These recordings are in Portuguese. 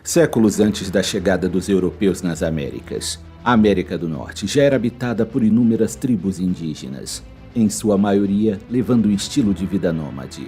Séculos antes da chegada dos europeus nas Américas, a América do Norte já era habitada por inúmeras tribos indígenas, em sua maioria levando um estilo de vida nômade,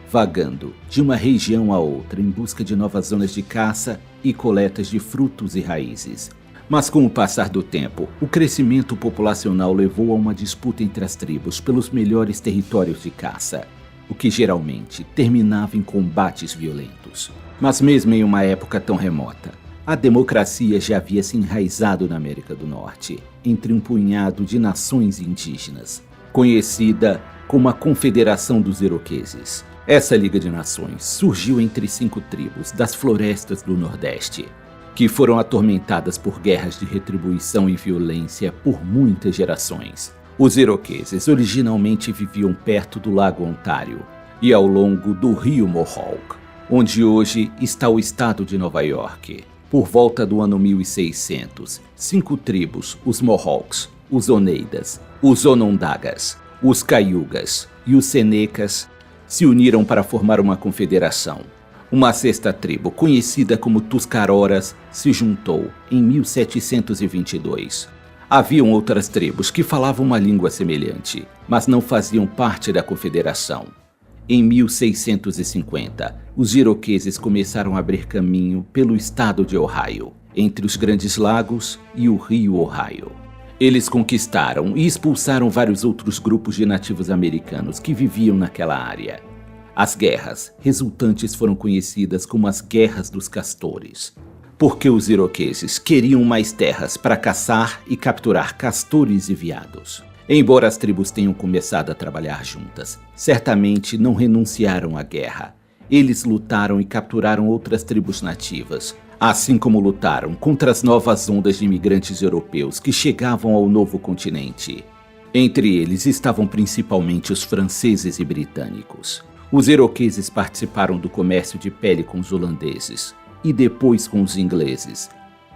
vagando de uma região a outra em busca de novas zonas de caça e coletas de frutos e raízes. Mas com o passar do tempo, o crescimento populacional levou a uma disputa entre as tribos pelos melhores territórios de caça, o que geralmente terminava em combates violentos. Mas mesmo em uma época tão remota, a democracia já havia se enraizado na América do Norte, entre um punhado de nações indígenas, conhecida como a Confederação dos Iroqueses. Essa Liga de Nações surgiu entre 5 tribos das florestas do Nordeste, que foram atormentadas por guerras de retribuição e violência por muitas gerações. Os Iroqueses originalmente viviam perto do Lago Ontário e ao longo do rio Mohawk, onde hoje está o estado de Nova York. Por volta do ano 1600, 5 tribos, os Mohawks, os Oneidas, os Onondagas, os Cayugas e os Senecas, se uniram para formar uma confederação. Uma 6ª tribo, conhecida como Tuscaroras, se juntou em 1722. Haviam outras tribos que falavam uma língua semelhante, mas não faziam parte da confederação. Em 1650, os iroqueses começaram a abrir caminho pelo estado de Ohio, entre os Grandes Lagos e o rio Ohio. Eles conquistaram e expulsaram vários outros grupos de nativos americanos que viviam naquela área. As guerras resultantes foram conhecidas como as Guerras dos Castores, porque os iroqueses queriam mais terras para caçar e capturar castores e veados. Embora as tribos tenham começado a trabalhar juntas, certamente não renunciaram à guerra. Eles lutaram e capturaram outras tribos nativas, assim como lutaram contra as novas ondas de imigrantes europeus que chegavam ao novo continente. Entre eles estavam principalmente os franceses e britânicos. Os iroqueses participaram do comércio de pele com os holandeses e depois com os ingleses.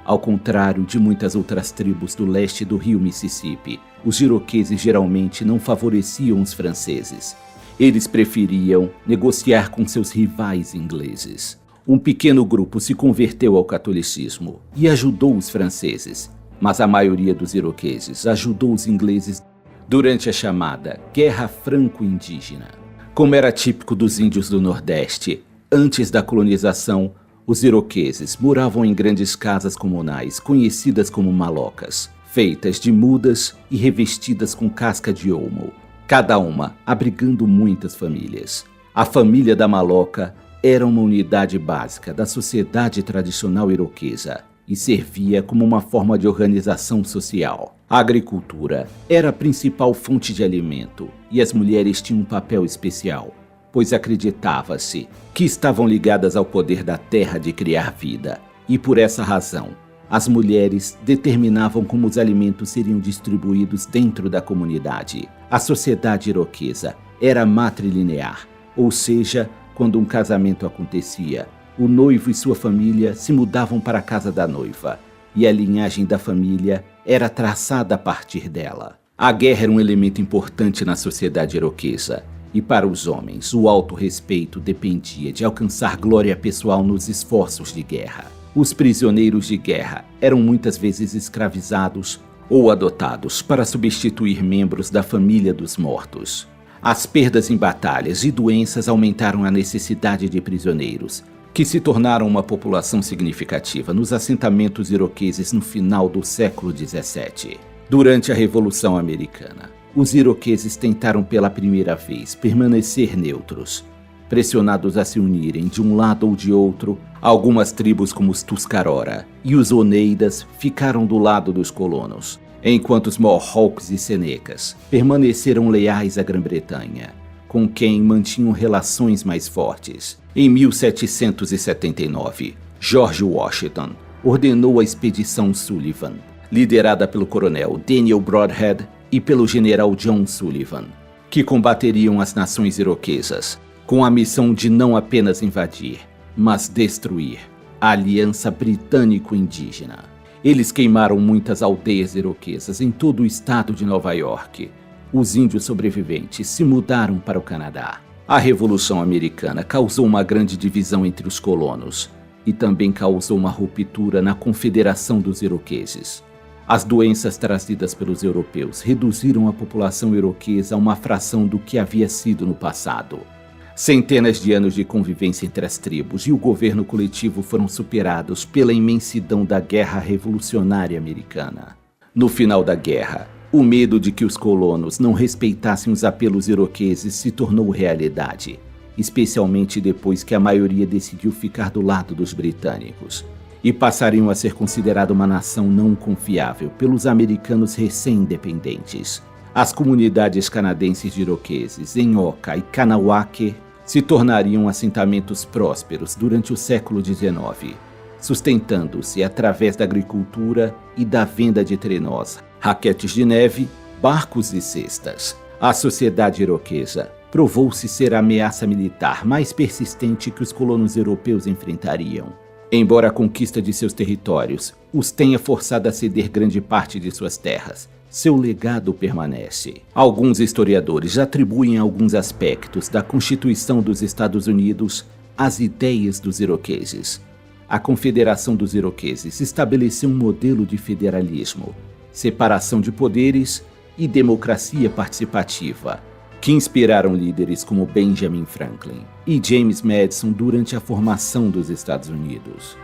Ao contrário de muitas outras tribos do leste do rio Mississippi, os iroqueses geralmente não favoreciam os franceses. Eles preferiam negociar com seus rivais ingleses. Um pequeno grupo se converteu ao catolicismo e ajudou os franceses, mas a maioria dos iroqueses ajudou os ingleses durante a chamada Guerra Franco-Indígena. Como era típico dos índios do Nordeste, antes da colonização, os iroqueses moravam em grandes casas comunais, conhecidas como malocas, feitas de mudas e revestidas com casca de olmo, cada uma abrigando muitas famílias. A família da maloca era uma unidade básica da sociedade tradicional iroquesa e servia como uma forma de organização social. A agricultura era a principal fonte de alimento e as mulheres tinham um papel especial, pois acreditava-se que estavam ligadas ao poder da terra de criar vida, e por essa razão, as mulheres determinavam como os alimentos seriam distribuídos dentro da comunidade. A sociedade iroquesa era matrilinear, ou seja, quando um casamento acontecia, o noivo e sua família se mudavam para a casa da noiva, e a linhagem da família era traçada a partir dela. A guerra era um elemento importante na sociedade iroquesa, e para os homens, o autorrespeito dependia de alcançar glória pessoal nos esforços de guerra. Os prisioneiros de guerra eram muitas vezes escravizados ou adotados para substituir membros da família dos mortos. As perdas em batalhas e doenças aumentaram a necessidade de prisioneiros, que se tornaram uma população significativa nos assentamentos iroqueses no final do século XVII. Durante a Revolução Americana, os iroqueses tentaram pela primeira vez permanecer neutros. Pressionados a se unirem de um lado ou de outro, algumas tribos como os Tuscarora e os Oneidas ficaram do lado dos colonos, enquanto os Mohawks e Senecas permaneceram leais à Grã-Bretanha, com quem mantinham relações mais fortes. Em 1779, George Washington ordenou a Expedição Sullivan, liderada pelo coronel Daniel Brodhead e pelo general John Sullivan, que combateriam as nações iroquesas, com a missão de não apenas invadir, mas destruir a Aliança Britânico-Indígena. Eles queimaram muitas aldeias iroquesas em todo o estado de Nova York. Os índios sobreviventes se mudaram para o Canadá. A Revolução Americana causou uma grande divisão entre os colonos, e também causou uma ruptura na Confederação dos Iroqueses. As doenças trazidas pelos europeus reduziram a população iroquesa a uma fração do que havia sido no passado. Centenas de anos de convivência entre as tribos e o governo coletivo foram superados pela imensidão da Guerra Revolucionária Americana. No final da guerra, o medo de que os colonos não respeitassem os apelos iroqueses se tornou realidade, especialmente depois que a maioria decidiu ficar do lado dos britânicos, e passariam a ser considerada uma nação não confiável pelos americanos recém-independentes. As comunidades canadenses de iroqueses em Oka e Kanawake se tornariam assentamentos prósperos durante o século XIX, sustentando-se através da agricultura e da venda de trenós, raquetes de neve, barcos e cestas. A sociedade iroquesa provou-se ser a ameaça militar mais persistente que os colonos europeus enfrentariam. Embora a conquista de seus territórios os tenha forçado a ceder grande parte de suas terras, seu legado permanece. Alguns historiadores atribuem alguns aspectos da Constituição dos Estados Unidos às ideias dos iroqueses. A Confederação dos Iroqueses estabeleceu um modelo de federalismo, separação de poderes e democracia participativa, que inspiraram líderes como Benjamin Franklin e James Madison durante a formação dos Estados Unidos.